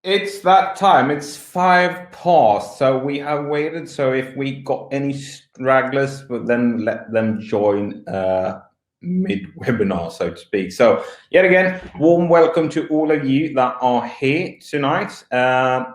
It's that time. It's 5 past, so we have waited. So if we got any stragglers, but then let them join mid-webinar, so to speak. So yet again, warm welcome to all of you that are here tonight.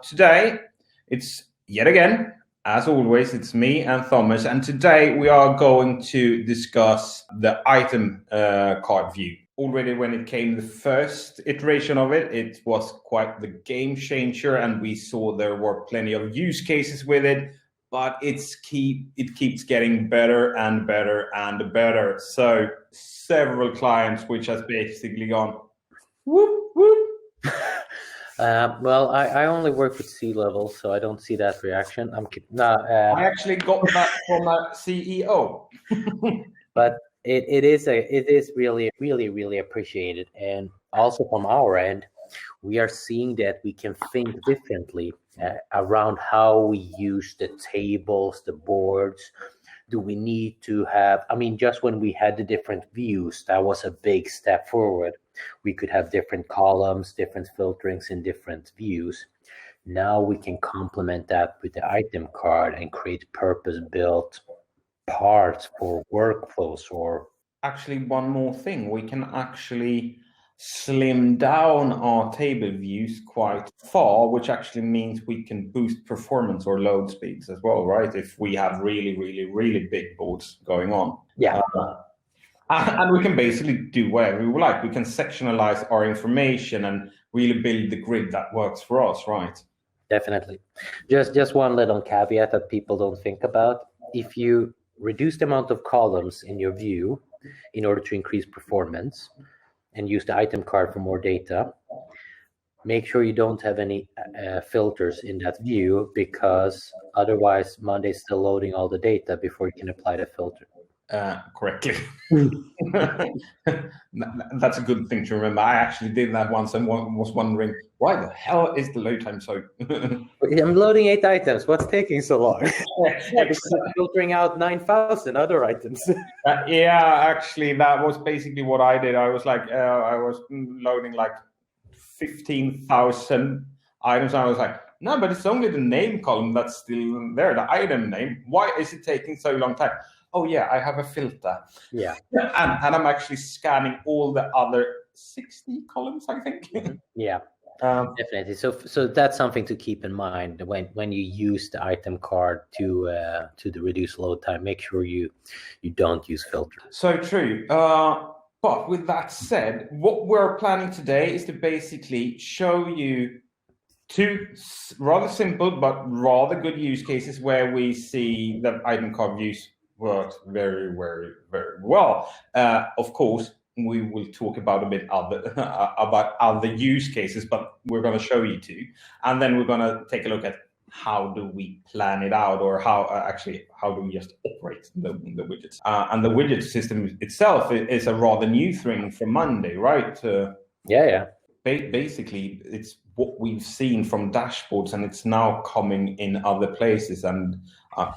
Today, it's yet again, as always, it's me and Thomas, and today we are going to discuss the item card view. Already when it came the first iteration of it, it was quite the game changer, and we saw there were plenty of use cases with it, but it keeps getting better and better and better. So several clients which has basically gone, whoop, whoop. Well, I only work with C-level, so I don't see that reaction. I actually got that from a CEO. But it is really appreciated, and also from our end, we are seeing that we can think differently around how we use the tables, the boards. Do we need to have? I mean, just when we had the different views, that was a big step forward. We could have different columns, different filterings in different views. Now we can complement that with the item card and create purpose-built parts for workflows. Or actually, one more thing, we can actually slim down our table views quite far, which actually means we can boost performance or load speeds as well, right? If we have really big boards going on. Yeah. And we can basically do whatever we like. We can sectionalize our information and really build the grid that works for us, right? Definitely. Just one little caveat that people don't think about. If you reduce the amount of columns in your view in order to increase performance and use the item card for more data, make sure you don't have any filters in that view, because otherwise Monday's still loading all the data before you can apply the filter. Correctly. That's a good thing to remember. I actually did that once and was wondering, why the hell is the load time so? I'm loading 8 items. What's taking so long? Because I'm filtering out 9,000 other items. Yeah, actually, that was basically what I did. I was like, I was loading like 15,000 items. I was like, no, but it's only the name column that's still there, the item name. Why is it taking so long time? Oh yeah, I have a filter. Yeah. And I'm actually scanning all the other 60 columns, I think. Yeah, definitely. So that's something to keep in mind when you use the item card to the reduce load time. Make sure you don't use filters. So true. But with that said, what we're planning today is to basically show you two rather simple but rather good use cases where we see that item card views works very well. Of course, we will talk about a bit about other use cases, but we're going to show you two, and then we're going to take a look at how do we plan it out, or how do we just operate the widgets. And the widget system itself is a rather new thing from Monday, right? Yeah. Basically, it's what we've seen from dashboards, and it's now coming in other places. And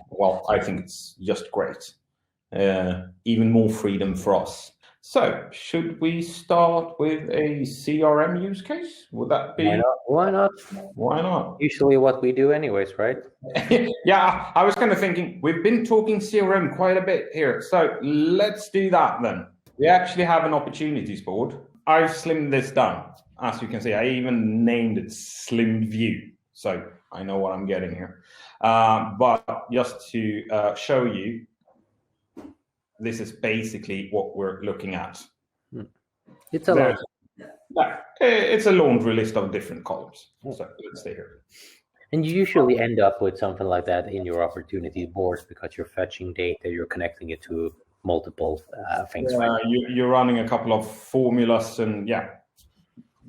well, I think it's just great. Even more freedom for us. So, should we start with a CRM use case? Would that be? Why not? Why not? Usually what we do anyways, right? Yeah, I was kind of thinking, we've been talking CRM quite a bit here. So let's do that then. We actually have an opportunities board. I've slimmed this down. As you can see, I even named it Slim View. So I know what I'm getting here. But just to show you, this is basically what we're looking at. It's a it's a laundry list of different columns. So let's stay here. And you usually end up with something like that in your opportunity boards because you're fetching data, you're connecting it to multiple things. Right? You're running a couple of formulas, and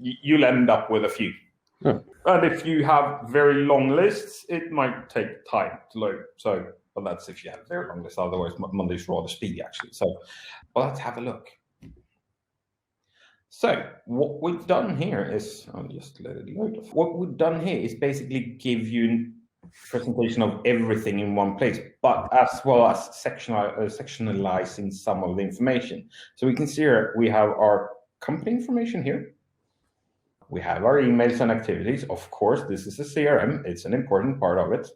you'll end up with a few. And if you have very long lists, it might take time to load. So, but that's if you have very long lists. Otherwise, Monday's rather speedy, actually. So, well, let's have a look. So, what we've done here is, I'll just let it load. What we've done here is basically give you a presentation of everything in one place, but as well as sectionalizing some of the information. So we can see here we have our company information here. we have our emails and activities. Of course, this is a CRM. It's an important part of it.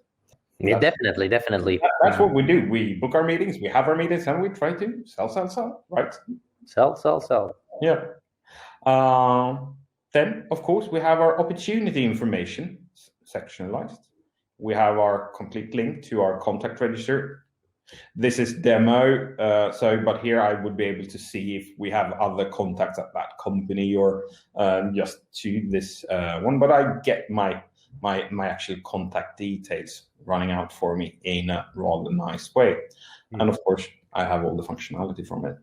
Yeah, definitely. That's what we do. We book our meetings, we have our meetings, and we try to sell, right? Sell. Yeah. Then, of course, we have our opportunity information sectionalized. We have our complete link to our contact register. This is demo, but here I would be able to see if we have other contacts at that company or just to this one. But I get my actual contact details running out for me in a rather nice way. And of course, I have all the functionality from it.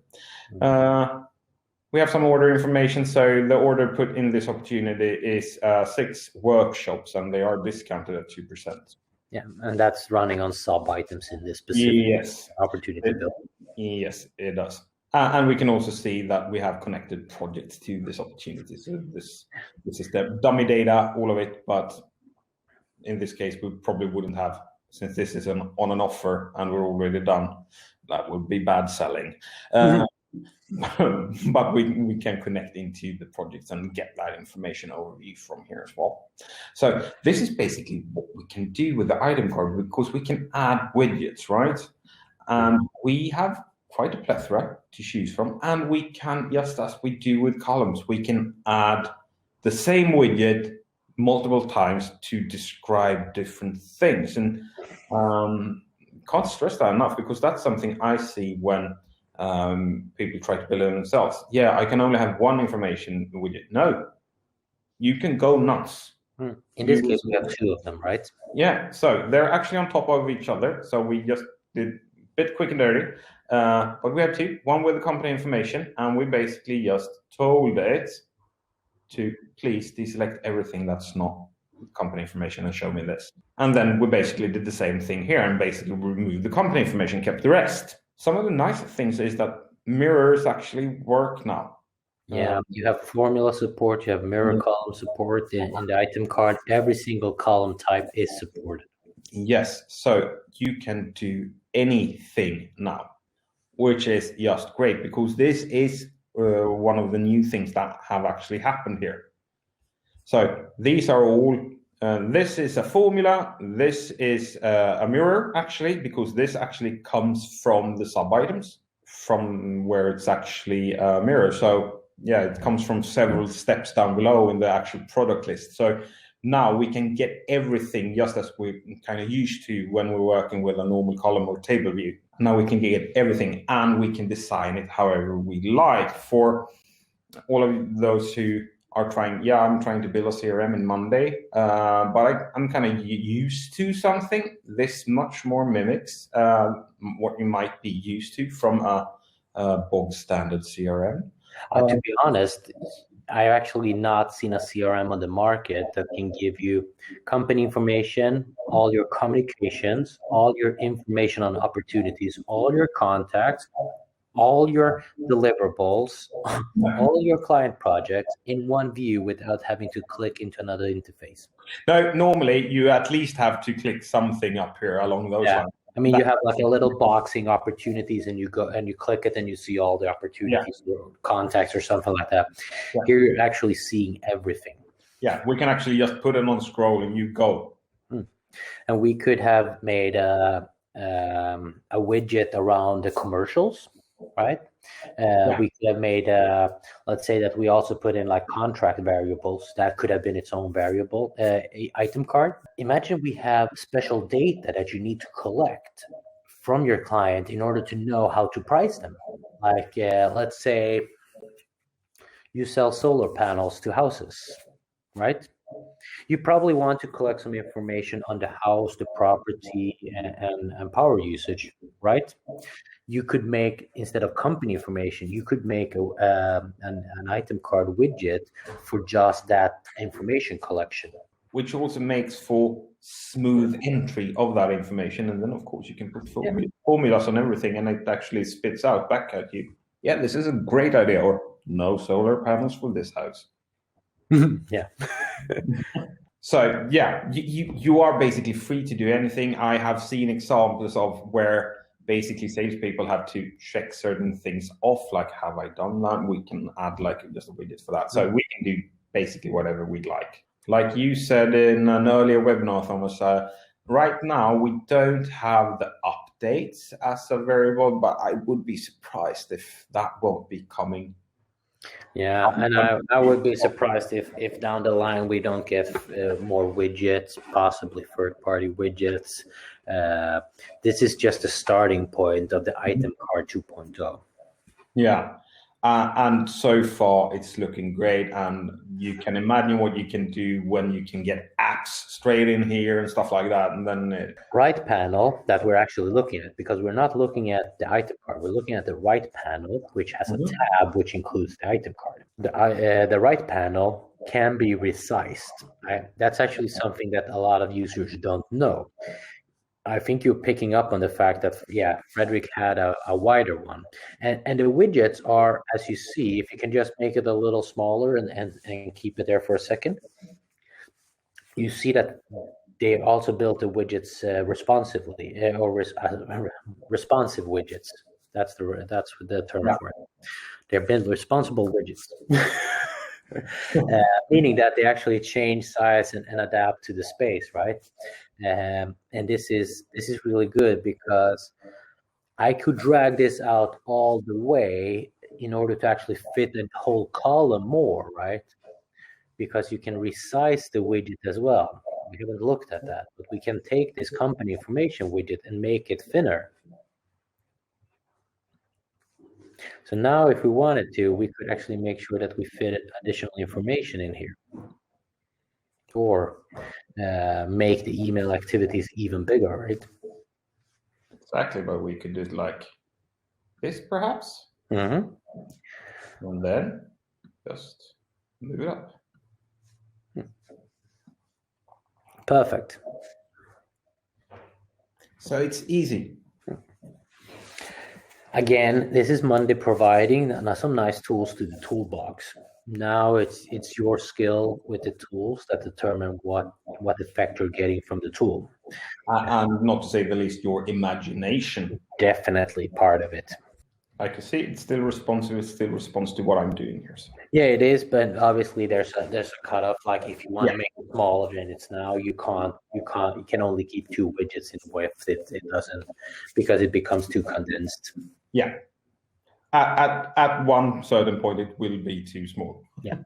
We have some order information. So the order put in this opportunity is 6 workshops, and they are discounted at 2%. Yeah, and that's running on sub items in this specific opportunity bill. Yes, it does. And we can also see that we have connected projects to this opportunity. So this is the dummy data, all of it. But in this case, we probably wouldn't have, since this is on an offer and we're already done. That would be bad selling. But we can connect into the projects and get that information overview from here as well. So this is basically what we can do with the item card, because we can add widgets, right? And we have quite a plethora to choose from, and we can, just as we do with columns, we can add the same widget multiple times to describe different things. And can't stress that enough, because that's something I see when people try to build it themselves. Yeah, I can only have one information widget. No, you can go nuts. In this case, we have 2 of them, right? Yeah, so they're actually on top of each other. So we just did a bit quick and dirty. But we have 2, one with the company information, and we basically just told it to please deselect everything that's not company information and show me this. And then we basically did the same thing here and basically removed the company information, kept the rest. Some of the nice things is that mirrors actually work now. Yeah, you have formula support, you have mirror column support in the item card. Every single column type is supported. Yes, so you can do anything now, which is just great, because this is one of the new things that have actually happened here. So these are all, this is a formula, this is a mirror actually, because this actually comes from the sub items, from where it's actually a mirror. So yeah, it comes from several steps down below in the actual product list. So now we can get everything just as we're kind of used to when we're working with a normal column or table view. Now we can get everything, and we can design it however we like. For all of those who are trying, I'm trying to build a CRM in Monday, but I'm kind of used to something. This much more mimics what you might be used to from a bog standard CRM. To be honest, I've actually not seen a CRM on the market that can give you company information, all your communications, all your information on opportunities, all your contacts, all your deliverables, all your client projects in one view without having to click into another interface. No, normally you at least have to click something up here along those lines. I mean, you have like a little boxing opportunities, and you go and you click it, and you see all the opportunities or contacts or something like that. Yeah. Here you're actually seeing everything. Yeah, we can actually just put it on scroll and you go. And we could have made a widget around the commercials, right? We could have made, let's say that we also put in like contract variables. That could have been its own variable item card. Imagine we have special data that you need to collect from your client in order to know how to price them. Like, let's say you sell solar panels to houses, right? You probably want to collect some information on the house, the property, and power usage, right? You could make, instead of company information, you could make an item card widget for just that information collection. Which also makes for smooth entry of that information. And then, of course, you can put formulas on everything, and it actually spits out back at you. Yeah, this is a great idea, or no solar panels for this house. Yeah. So, yeah, you are basically free to do anything. I have seen examples of where basically salespeople have to check certain things off, like, have I done that? We can add like just a widget for that. So we can do basically whatever we'd like. Like you said in an earlier webinar, Thomas, right now we don't have the updates as a variable, but I would be surprised if that won't be coming. Yeah, and I would be surprised if down the line we don't get more widgets, possibly third-party widgets. This is just the starting point of the item card 2.0. Yeah, and so far it's looking great, and you can imagine what you can do when you can get apps straight in here and stuff like that, and then right panel that we're actually looking at, because we're not looking at the item card, we're looking at the right panel, which has a tab which includes the item card. The right panel can be resized. That's actually something that a lot of users don't know. I think you're picking up on the fact that, yeah, Frederick had a wider one. And the widgets are, as you see, if you can just make it a little smaller and keep it there for a second, you see that they also built the widgets responsively, or responsive widgets. That's the term for it. They're built responsible widgets. Meaning that they actually change size and adapt to the space, right? And this is really good, because I could drag this out all the way in order to actually fit the whole column more, right? Because you can resize the widget as well. We haven't looked at that, but we can take this company information widget and make it thinner. So now if we wanted to, we could actually make sure that we fit additional information in here, or make the email activities even bigger, right? Exactly, but we could do it like this, perhaps. Mm-hmm. And then just move it up. Perfect. So it's easy. Again, this is Monday providing some nice tools to the toolbox. Now it's your skill with the tools that determine what effect you're getting from the tool. And not to say the least, your imagination. Definitely part of it. I can see it's still responsive. It still responds to what I'm doing here. So. Yeah, it is, but obviously there's a cutoff. Like if you want to make it smaller than it's now, you can only keep 2 widgets in width. It doesn't, because it becomes too condensed. Yeah. At one certain point, it will be too small. Yeah,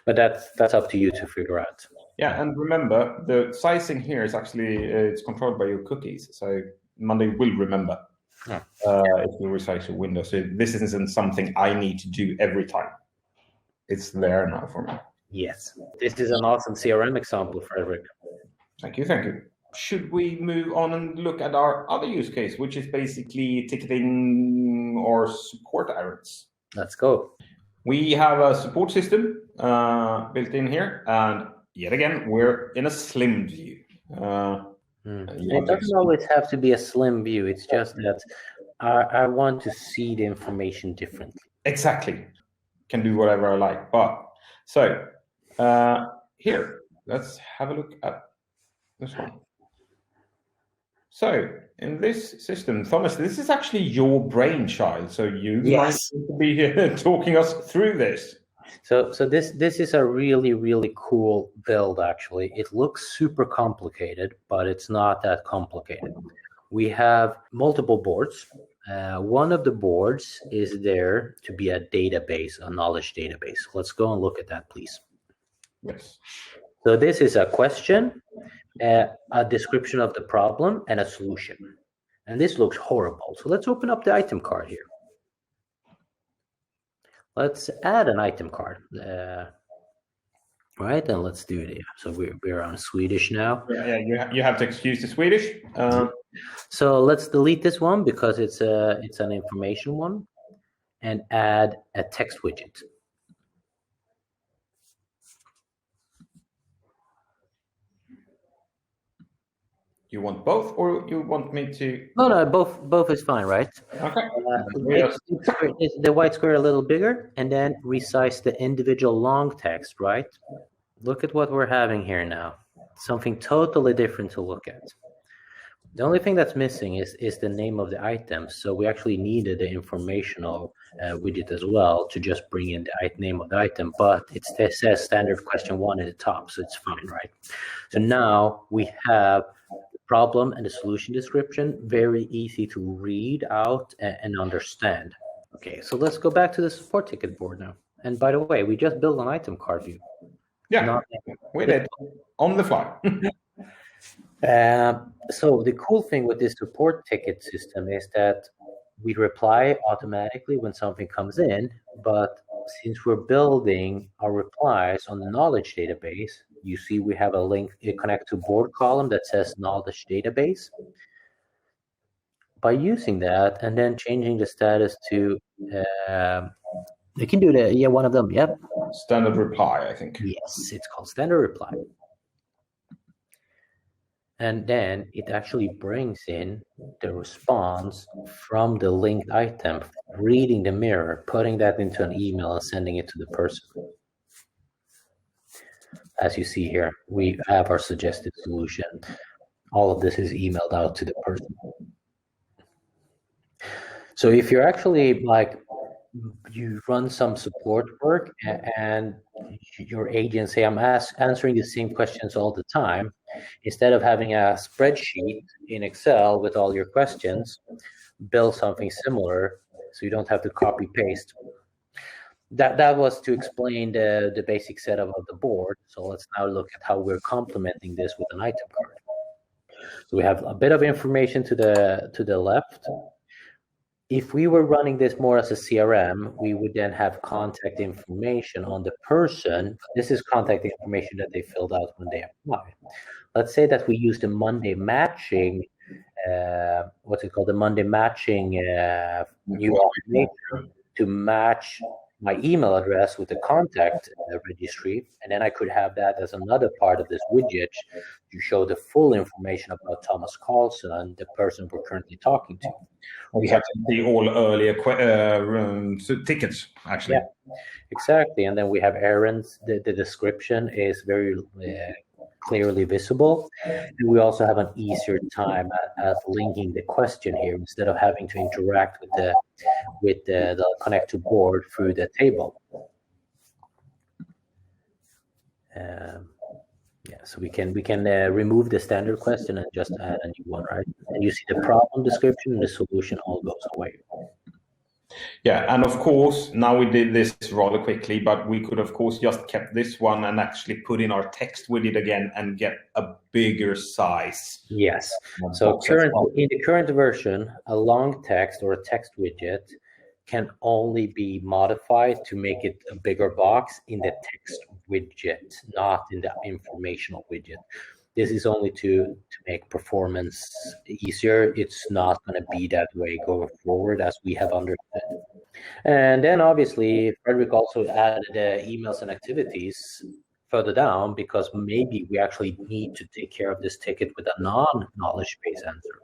but that's up to you to figure out. Yeah, and remember, the sizing here is actually it's controlled by your cookies, so Monday will remember if you resize your window. So this isn't something I need to do every time. It's there now for me. Yes, this is an awesome CRM example, Frederick. Thank you, thank you. Should we move on and look at our other use case, which is basically ticketing or support errands? Let's go. We have a support system built in here, and yet again, we're in a slim view. It doesn't always have to be a slim view. It's just that I want to see the information differently. Exactly. Can do whatever I like. But so here, let's have a look at this one. So in this system, Thomas, this is actually your brainchild. So you might be here talking us through this. So this is a really, really cool build, actually. It looks super complicated, but it's not that complicated. We have multiple boards. One of the boards is there to be a database, a knowledge database. Let's go and look at that, please. Yes. So this is a question, a description of the problem, and a solution. And this looks horrible. So let's open up the item card here. Let's add an item card. Right, and let's do it. So we're on Swedish now. Yeah, you have to excuse the Swedish. So let's delete this one because it's an information one, and add a text widget. You want both, or you want me to? No, both is fine, right? Okay. Make the white square a little bigger, and then resize the individual long text, right? Look at what we're having here now. Something totally different to look at. The only thing that's missing is the name of the item. So we actually needed the informational widget as well to just bring in the name of the item, but it says standard question 1 at the top, so it's fine, right? So now we have the problem and the solution description, very easy to read out and understand. Okay, so let's go back to the support ticket board now. And by the way, we just built an item card view. Yeah, we did on the fly. So the cool thing with this support ticket system is that we reply automatically when something comes in, but since we're building our replies on the knowledge database, you see we have a link, a connect to board column that says knowledge database. By using that and then changing the status to, you can do the, one of them, yep. Standard reply, I think. Yes, it's called standard reply. And then it actually brings in the response from the linked item, reading the mirror, putting that into an email and sending it to the person. As you see here, we have our suggested solution. All of this is emailed out to the person. So if you're actually like, you run some support work and your agent say, I'm answering the same questions all the time, instead of having a spreadsheet in Excel with all your questions, build something similar so you don't have to copy paste. That was to explain the basic setup of the board. So let's now look at how we're complementing this with an item card. So we have a bit of information to the left. If we were running this more as a CRM, we would then have contact information on the person. This is contact information that they filled out when they applied. Let's say that we use the Monday matching, what's it called? The Monday matching new automation to match my email address with the contact registry. And then I could have that as another part of this widget to show the full information about Thomas Carlson, the person we're currently talking to. We have the all earlier tickets, actually. Yeah, exactly. And then we have errands. The description is very clearly visible. And we also have an easier time at linking the question here instead of having to interact with the connect to board through the table. Yeah, so we can remove the standard question and just add a new one, right? And you see the problem description and the solution all goes away. Yeah, and of course, now we did this rather quickly, but we could, of course, just kept this one and actually put in our text with it again and get a bigger size. Yes. So in the current version, a long text or a text widget can only be modified to make it a bigger box in the text widget, not in the informational widget. This is only to make performance easier. It's not going to be that way going forward, as we have understood. And then obviously, Frederick also added emails and activities further down, because maybe we actually need to take care of this ticket with a non-knowledge base answer.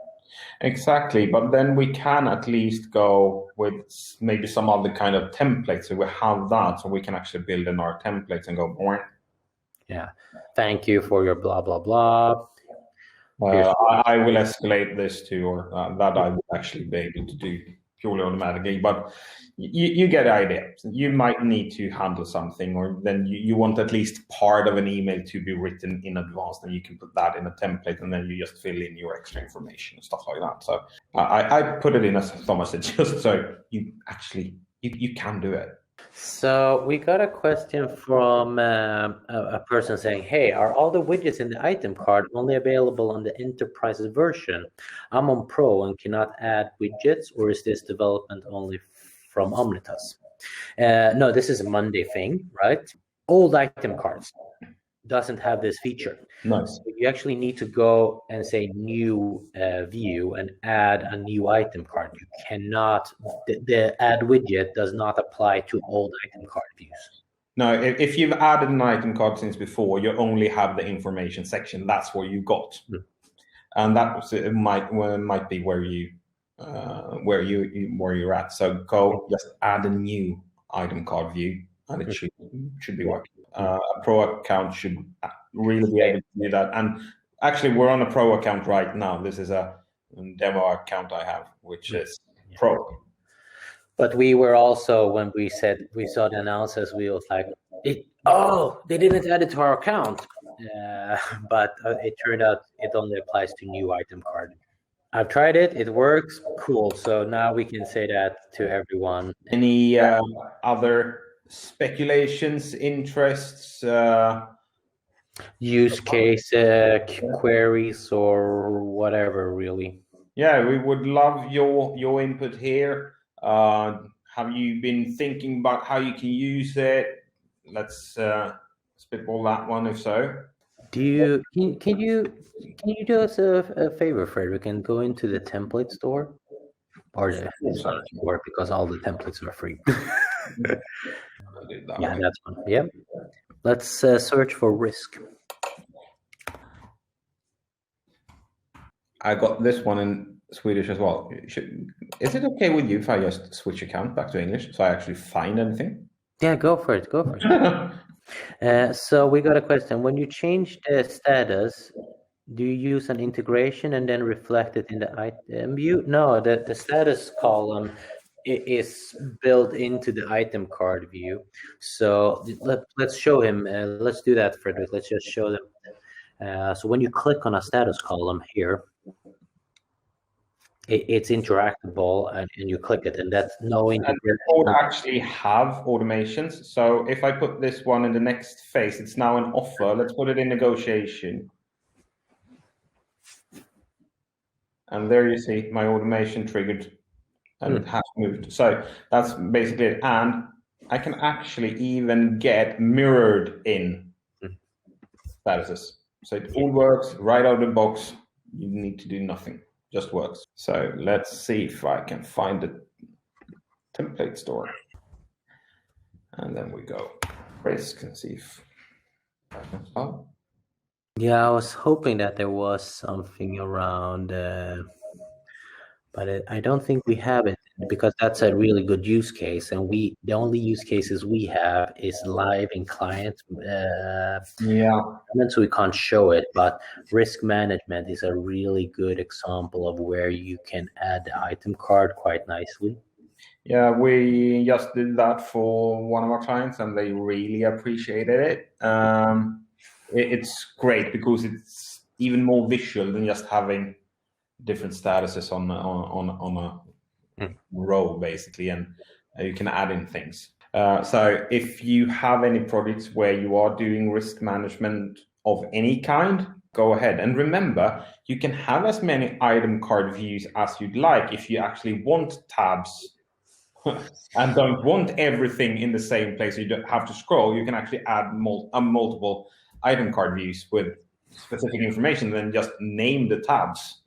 Exactly, but then we can at least go with maybe some other kind of template. So we have that, so we can actually build in our templates and go, boing. Yeah, thank you for your blah, blah, blah. I will escalate this to, or that I will actually be able to do purely automatically, but you get the idea. You might need to handle something, or then you want at least part of an email to be written in advance, and you can put that in a template, and then you just fill in your extra information and stuff like that. So I put it in as Thomas said, just so you actually, you can do it. So we got a question from a person saying, hey, are all the widgets in the item card only available on the enterprise version? I'm on Pro and cannot add widgets, or is this development only from Omnitas? No, this is a Monday thing, right? Old item cards doesn't have this feature. Nice. So you actually need to go and say new view and add a new item card. You cannot, the add widget does not apply to old item card views. No, if you've added an item card since before, you only have the information section. That's what you got. And that might be where you're at. So go just add a new item card view, and it should be working. A Pro account should really be able to do that. And Actually, we're on a pro account right now. This is a demo account I have, which is pro. But we were also, when we saw the analysis, we was like, they didn't add it to our account. But it turned out it only applies to new item card. I've tried it. It works. Cool. So now we can say that to everyone. Any other speculations, interests? Use case queries or whatever, really. Yeah, we would love your input here. Have you been thinking about how you can use it? Let's spitball that one, if so. Can you do us a favor, Frederick, and go into the template store, or the store, because all the templates are free. Yeah, that's one. Yep. Let's search for risk. I got this one in Swedish as well. Is it okay with you if I just switch account back to English so I actually find anything? Yeah, go for it. Go for it. So we got a question. When you change the status, do you use an integration and then reflect it in the item view? No, the status column is built into the item card view. So let's show him. Let's do that, Frederick. Let's just show them. So when you click on a status column here, it's interactable, and you click it, and that's no integration. It would actually have automations. So if I put this one in the next phase, it's now an offer. Let's put it in negotiation. And there you see my automation triggered, and it has moved. So that's basically it. And I can actually even get mirrored in statuses. So it all works right out of the box. You need to do nothing. Just works. So let's see if I can find the template store. And then we go risk and see if I can find. Yeah, I was hoping that there was something around, but I don't think we have it, because that's a really good use case, and the only use cases we have is live in client. So we can't show it, but risk management is a really good example of where you can add the item card quite nicely. Yeah, we just did that for one of our clients, and they really appreciated it. It's great because it's even more visual than just having different statuses on a row, basically, and you can add in things. So if you have any projects where you are doing risk management of any kind, go ahead. And remember, you can have as many item card views as you'd like. If you actually want tabs and don't want everything in the same place, you don't have to scroll, you can actually add multiple item card views with specific information, then just name the tabs.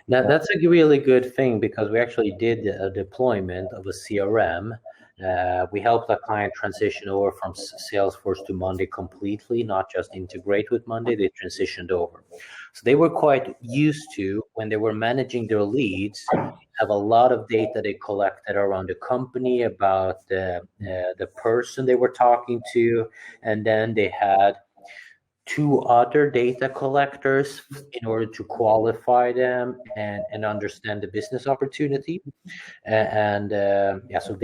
Now, that's a really good thing, because we actually did a deployment of a CRM. We helped a client transition over from Salesforce to Monday completely, not just integrate with Monday, they transitioned over. So they were quite used to, when they were managing their leads, have a lot of data they collected around the company, about the person they were talking to, and then they had 2 other data collectors in order to qualify them and understand the business opportunity. So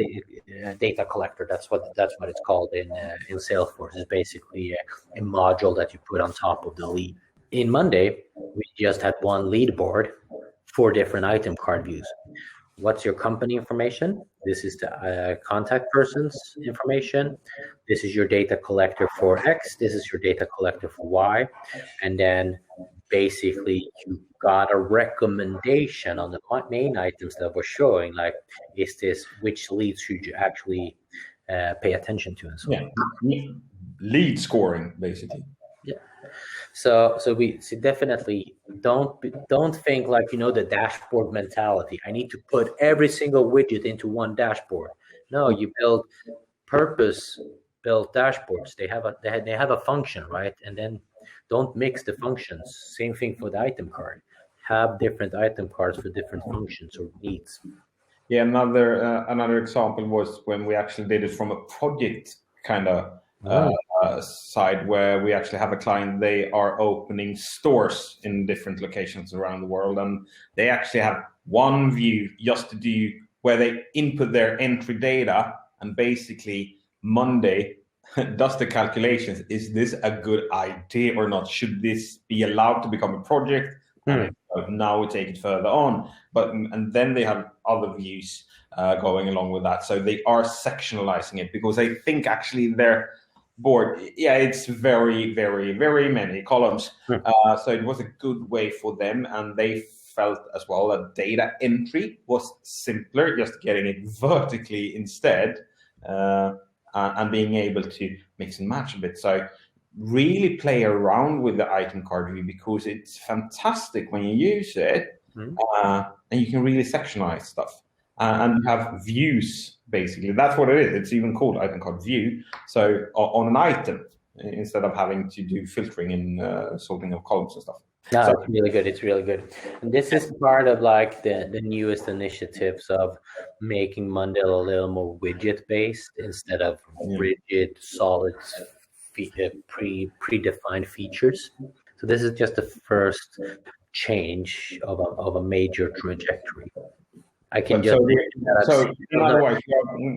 data collector, that's what it's called in Salesforce. It's basically a module that you put on top of the lead. In Monday, we just had one lead board, 4 different item card views. What's your company information? This is the contact person's information. This is your data collector for X. This is your data collector for Y. And then basically you got a recommendation on the main items that we're showing, like, which leads should you actually pay attention to, and so on. Lead scoring, basically. Yeah. So we definitely don't think like, the dashboard mentality. I need to put every single widget into one dashboard. No, you build purpose-built dashboards. They have a function, right? And then don't mix the functions. Same thing for the item card. Have different item cards for different functions or needs. Yeah, another example was when we actually did it from a project kind of side where we actually have a client. They are opening stores in different locations around the world, and they actually have one view just to do where they input their entry data, and basically Monday does the calculations. Is this a good idea or not? Should this be allowed to become a project? And now we take it further on. And then they have other views going along with that. So they are sectionalizing it because I think actually their board, it's very, very, very many columns. So it was a good way for them, and they felt as well that data entry was simpler, just getting it vertically instead. And being able to mix and match a bit. So really play around with the item card view because it's fantastic when you use it, and you can really sectionize stuff. And you have views, basically. That's what it is. It's even called item card view. So on an item, instead of having to do filtering and sorting of columns and stuff. No, so, it's really good. It's really good. And this is part of like the newest initiatives of making Monday a little more widget based instead of rigid, solid, predefined features. So this is just the first change of a major trajectory. I can just. So in other words,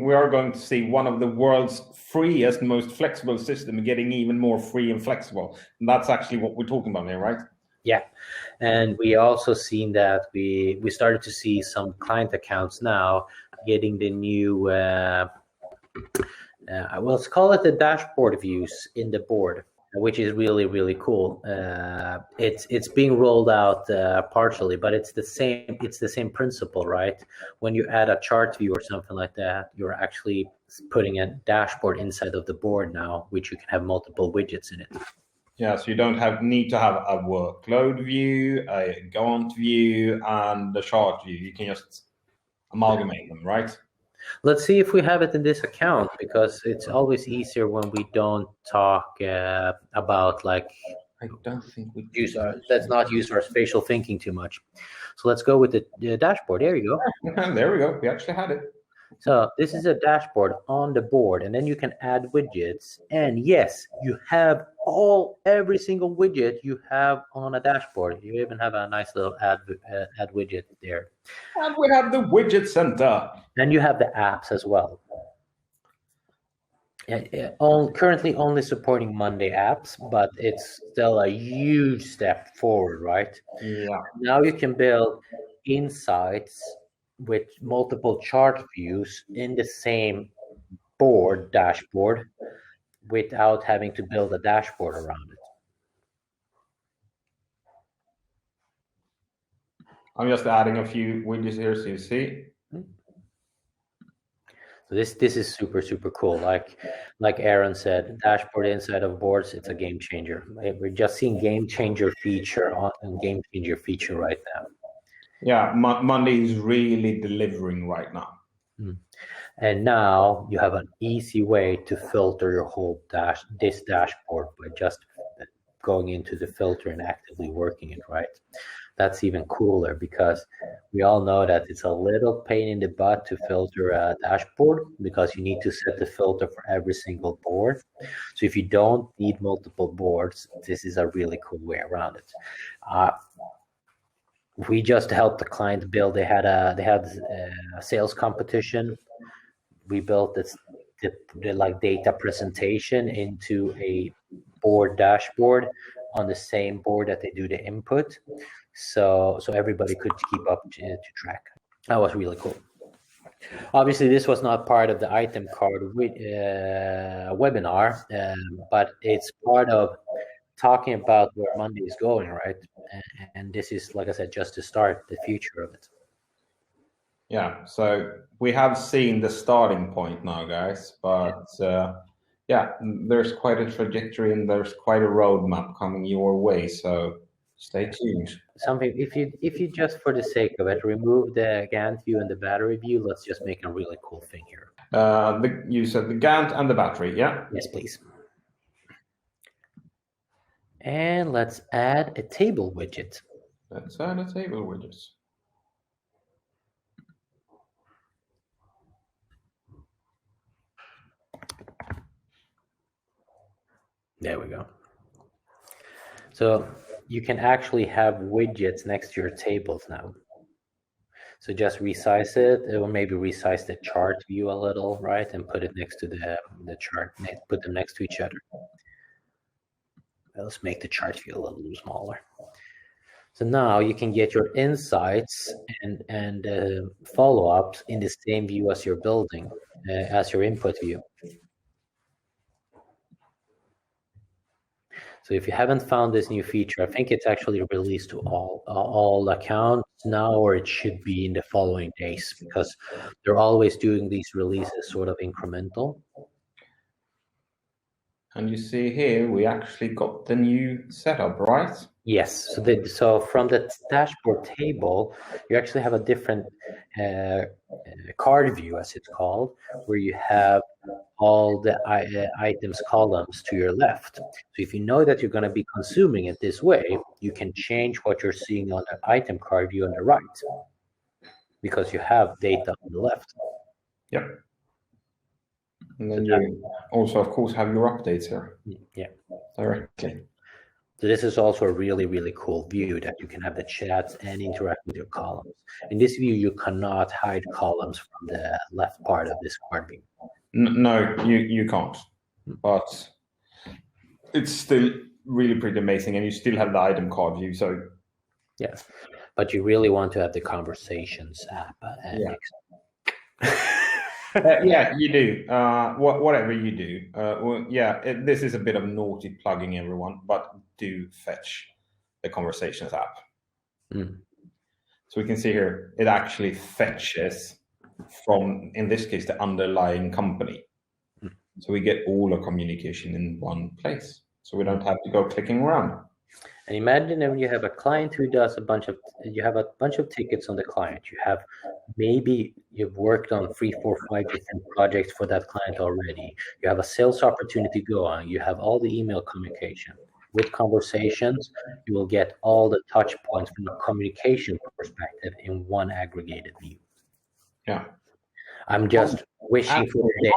we are going to see one of the world's freest, most flexible system getting even more free and flexible. And that's actually what we're talking about here, right? Yeah, and we also seen that we started to see some client accounts now getting the new let's call it the dashboard views in the board, which is really, really cool. It's being rolled out partially, but it's the same principle, right? When you add a chart view or something like that, you're actually putting a dashboard inside of the board now, which you can have multiple widgets in it. Yeah, so you don't need to have a workload view, a Gantt view, and the chart view. You can just amalgamate them, right? Let's see if we have it in this account, because it's always easier when we don't talk about like. I don't think we let's not use our spatial thinking too much. So let's go with the dashboard. There you go. There we go. We actually had it. So this is a dashboard on the board, and then you can add widgets. And yes, you have every single widget you have on a dashboard. You even have a nice little add widget there. And we have the widget center. And you have the apps as well. Currently only supporting Monday apps, but it's still a huge step forward, right? Yeah. Now you can build insights with multiple chart views in the same dashboard, without having to build a dashboard around it. I'm just adding a few widgets here so you see. So this is super, super cool. Like Aaron said, dashboard inside of boards, it's a game changer. We're just seeing game changer feature right now. Yeah, Monday is really delivering right now. And now you have an easy way to filter your whole this dashboard by just going into the filter and actively working it, right? That's even cooler, because we all know that it's a little pain in the butt to filter a dashboard, because you need to set the filter for every single board. So if you don't need multiple boards, this is a really cool way around it. We just helped the client build. They had a sales competition. We built the like data presentation into a board dashboard on the same board that they do the input, so everybody could keep up to track. That was really cool. Obviously, this was not part of the item card webinar, but it's part of talking about where Monday is going, right? And this is, like I said, just to start the future of it. Yeah, so we have seen the starting point now, guys, but there's quite a trajectory and there's quite a roadmap coming your way, so stay tuned. Something, if you just for the sake of it, remove the Gantt view and the battery view, let's just make a really cool thing here. You said the Gantt and the battery, yeah? Yes, please. And let's add a table widget. Let's add a table widget. There we go. So you can actually have widgets next to your tables now. So just resize it, or maybe resize the chart view a little, right? And put it next to the chart, put them next to each other. Let's make the chart view a little smaller. So now you can get your insights and follow-ups in the same view as your building, as your input view. So if you haven't found this new feature, I think it's actually released to all accounts now, or it should be in the following days, because they're always doing these releases sort of incremental. And you see here, we actually got the new setup, right? Yes. So from the dashboard table, you actually have a different card view, as it's called, where you have all the items columns to your left. So if you know that you're going to be consuming it this way, you can change what you're seeing on the item card view on the right, because you have data on the left. Yep. And then you also, of course, have your updates here. Yeah. Directly. So this is also a really, really cool view that you can have the chats and interact with your columns. In this view, you cannot hide columns from the left part of this card view. No, you can't. But it's still really pretty amazing, and you still have the item card view. So yes, but you really want to have the conversations app. Yeah, you do. Whatever you do. Well, yeah, this is a bit of naughty plugging, everyone, but do fetch the conversations app. Mm. So we can see here, it actually fetches from, in this case, the underlying company. Mm. So we get all the communication in one place. So we don't have to go clicking around. And imagine if you have a client who does you have a bunch of tickets on the client. You have, maybe you've worked on 3, 4, 5 different projects for that client already. You have a sales opportunity go on. You have all the email communication. With conversations, you will get all the touch points from a communication perspective in one aggregated view. Yeah. I'm just wishing for the day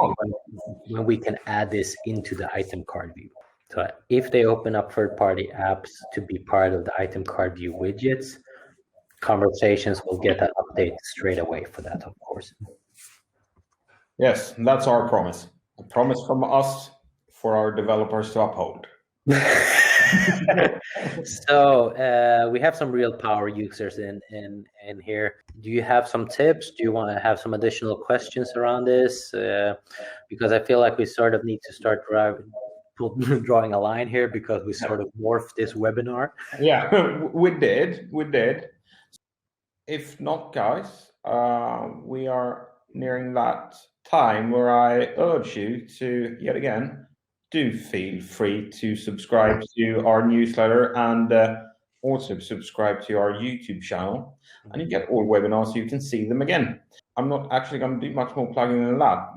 when we can add this into the item card view. So if they open up third-party apps to be part of the item card view widgets, conversations will get an update straight away for that, of course. Yes, that's our promise. A promise from us for our developers to uphold. So we have some real power users in here. Do you have some tips? Do you want to have some additional questions around this? Because I feel like we sort of need to start drawing a line here, because we sort of morphed this webinar. Yeah, we did. If not, guys, we are nearing that time where I urge you to, yet again, do feel free to subscribe to our newsletter and also subscribe to our YouTube channel, and you get all webinars so you can see them again. I'm not actually going to do much more plugging than that.